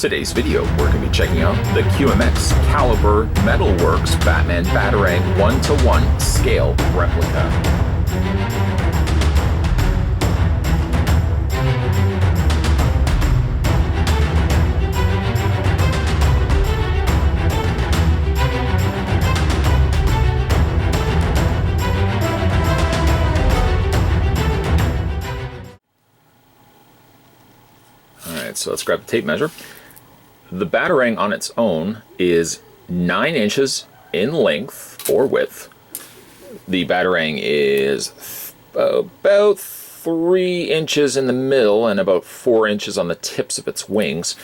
Today's video, we're going to be checking out the QMx Caliber Metalworks Batman Batarang 1-to-1 Scale Replica. Alright, so let's grab the tape measure. The Batarang on its own is 9 inches in length or width. The Batarang is about 3 inches in the middle and about 4 inches on the tips of its wings.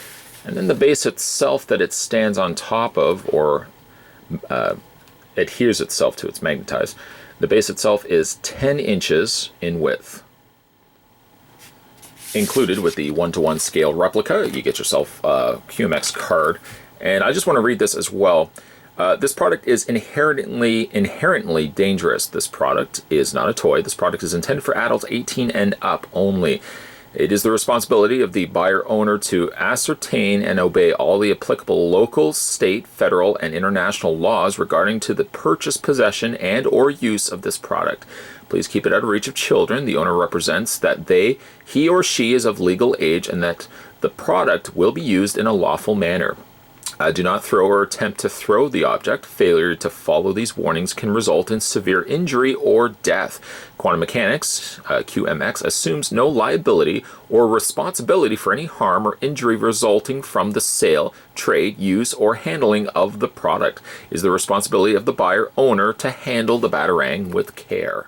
And then the base itself that it stands on top of, or adheres itself to, it's magnetized. The base itself is 10 inches in width. Included with the 1-to-1 scale replica, you get yourself a QMx card. And I just want to read this as well. This product is inherently dangerous. This product is not a toy. This product is intended for adults 18 and up only. It is the responsibility of the buyer owner to ascertain and obey all the applicable local, state, federal, and international laws regarding to the purchase, possession, and or use of this product. Please keep it out of reach of children. The owner represents that he or she is of legal age and that the product will be used in a lawful manner. Do not throw or attempt to throw the object. Failure to follow these warnings can result in severe injury or death. Quantum Mechanics, QMx, assumes no liability or responsibility for any harm or injury resulting from the sale, trade, use, or handling of the product. It is the responsibility of the buyer owner to handle the Batarang with care.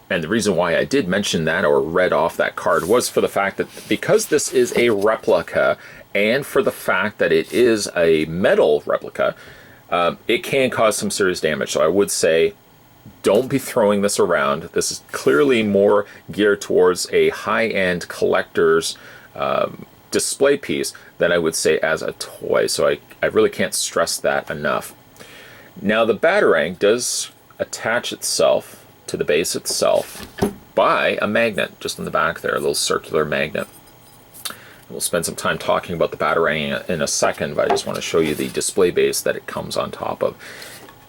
And the reason why I did mention that or read off that card was for the fact that because this is a replica and for the fact that it is a metal replica, it can cause some serious damage. So I would say don't be throwing this around. This is clearly more geared towards a high-end collector's display piece than I would say as a toy. So I really can't stress that enough. Now the Batarang does attach itself to the base itself by a magnet just in the back there, a little circular magnet. We'll spend some time talking about the Batarang in a second, but I just want to show you the display base that it comes on top of.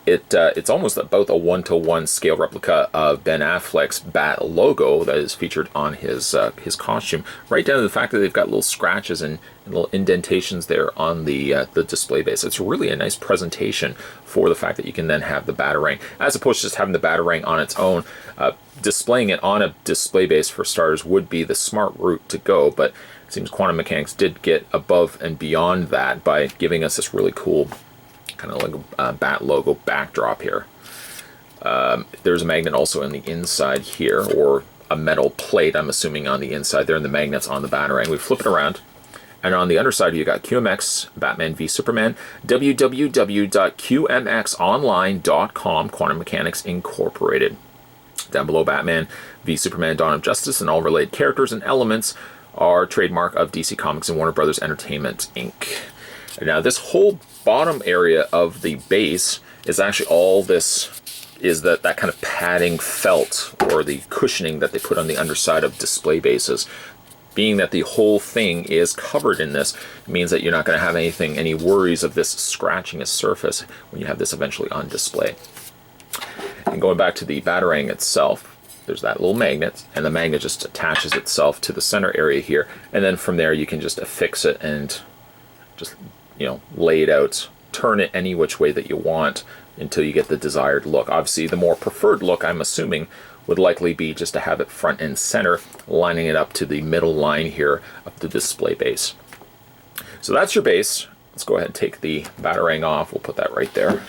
It's almost about a 1-to-1 scale replica of Ben Affleck's Bat logo that is featured on his costume, right down to the fact that they've got little scratches and little indentations there on the display base. It's really a nice presentation for the fact that you can then have the Batarang, as opposed to just having the Batarang on its own. Displaying it on a display base for starters would be the smart route to go, but it seems Quantum Mechanics did get above and beyond that by giving us this really cool kind of like a bat logo backdrop here. There's a magnet also in the inside here, or a metal plate, I'm assuming, on the inside there, and the magnet's on the Batarang. We flip it around, and on the underside you got QMx, Batman v Superman, www.qmxonline.com, Quantum Mechanics Incorporated. Down below, Batman v Superman, Dawn of Justice, and all related characters and elements are trademark of DC Comics and Warner Brothers Entertainment, Inc. Now this whole bottom area of the base is actually all this is that kind of padding felt, or the cushioning that they put on the underside of display bases. Being that the whole thing is covered in this means that you're not going to have any worries of this scratching a surface when you have this eventually on display. And going back to the Batarang itself, there's that little magnet, and the magnet just attaches itself to the center area here, and then from there you can just affix it and just, you know, lay it out, turn it any which way that you want until you get the desired look. Obviously, the more preferred look, I'm assuming, would likely be just to have it front and center, lining it up to the middle line here of the display base. So that's your base. Let's go ahead and take the Batarang off. We'll put that right there.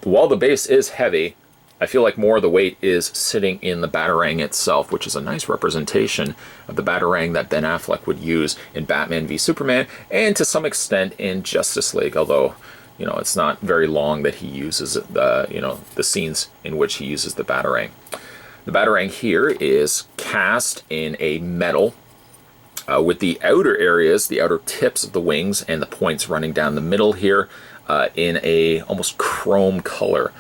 While the base is heavy, I feel like more of the weight is sitting in the Batarang itself, which is a nice representation of the Batarang that Ben Affleck would use in Batman v Superman, and to some extent in Justice League, although, you know, it's not very long that he uses the scenes in which he uses the Batarang. The Batarang here is cast in a metal with the outer areas, the outer tips of the wings and the points running down the middle here in a almost chrome color.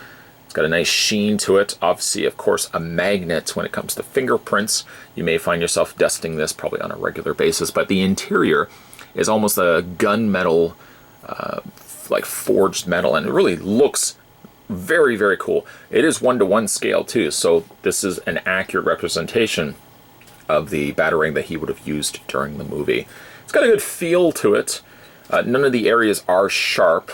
got a nice sheen to it. Obviously, of course, a magnet when it comes to fingerprints. You may find yourself dusting this probably on a regular basis, but the interior is almost a gunmetal, like forged metal, and it really looks very, very cool. It is 1-to-1 scale too, so this is an accurate representation of the Batarang that he would have used during the movie. It's got a good feel to it. None of the areas are sharp,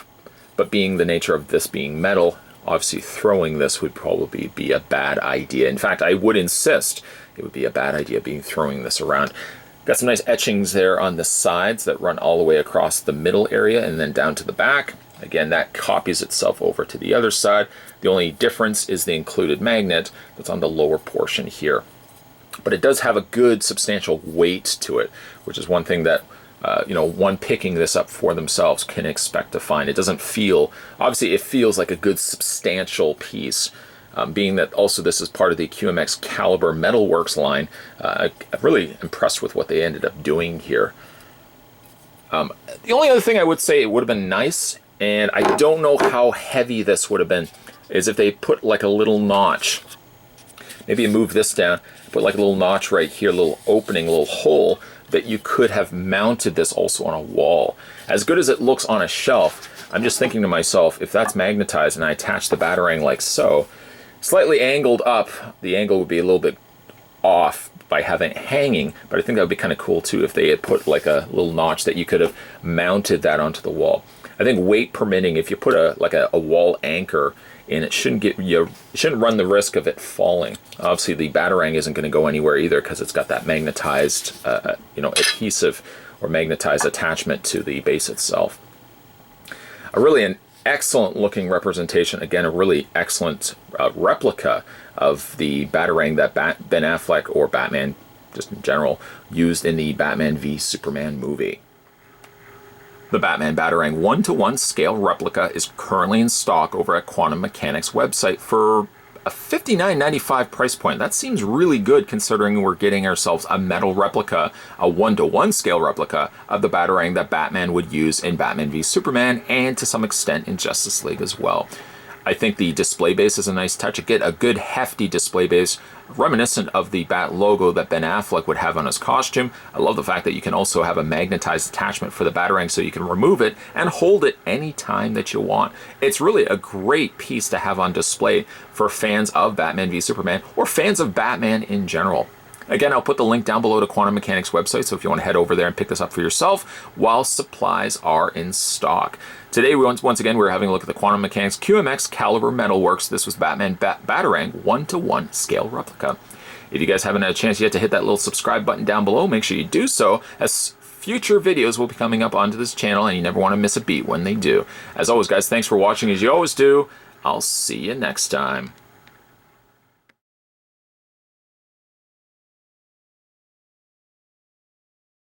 but being the nature of this being metal, obviously throwing this would probably be a bad idea. In fact, I would insist it would be a bad idea throwing this around. Got some nice etchings there on the sides that run all the way across the middle area and then down to the back. Again, that copies itself over to the other side. The only difference is the included magnet that's on the lower portion here. But it does have a good substantial weight to it, which is one thing that one picking this up for themselves can expect to find. It doesn't feel, obviously it feels like a good substantial piece. Being that also this is part of the QMx Caliber Metalworks line, I'm really impressed with what they ended up doing here. The only other thing I would say it would have been nice, and I don't know how heavy this would have been, is if they put like a little notch. Maybe you move this down, put like a little notch right here, a little opening, a little hole, that you could have mounted this also on a wall. As good as it looks on a shelf, I'm just thinking to myself, if that's magnetized and I attach the Batarang like so, slightly angled up, the angle would be a little bit off by having it hanging, but I think that would be kind of cool too if they had put like a little notch that you could have mounted that onto the wall. I think weight permitting, if you put a wall anchor in, it shouldn't run the risk of it falling. Obviously, the Batarang isn't going to go anywhere either because it's got that magnetized, adhesive or magnetized attachment to the base itself. Really an excellent looking representation. Again, a really excellent replica of the Batarang that Ben Affleck, or Batman just in general, used in the Batman v Superman movie. The Batman Batarang 1-to-1 scale replica is currently in stock over at Quantum Mechanics website for a $59.95 price point. That seems really good considering we're getting ourselves a metal replica, a 1-to-1 scale replica of the Batarang that Batman would use in Batman v Superman and to some extent in Justice League as well. I think the display base is a nice touch. You get a good hefty display base reminiscent of the Bat logo that Ben Affleck would have on his costume. I love the fact that you can also have a magnetized attachment for the Batarang so you can remove it and hold it anytime that you want. It's really a great piece to have on display for fans of Batman v Superman or fans of Batman in general. Again, I'll put the link down below to Quantum Mechanics website, so if you want to head over there and pick this up for yourself while supplies are in stock. Today, once again, we're having a look at the Quantum Mechanics QMx Caliber Metalworks. This was Batman Batarang 1-to-1 scale replica. If you guys haven't had a chance yet to hit that little subscribe button down below, make sure you do so, as future videos will be coming up onto this channel, and you never want to miss a beat when they do. As always, guys, thanks for watching as you always do. I'll see you next time.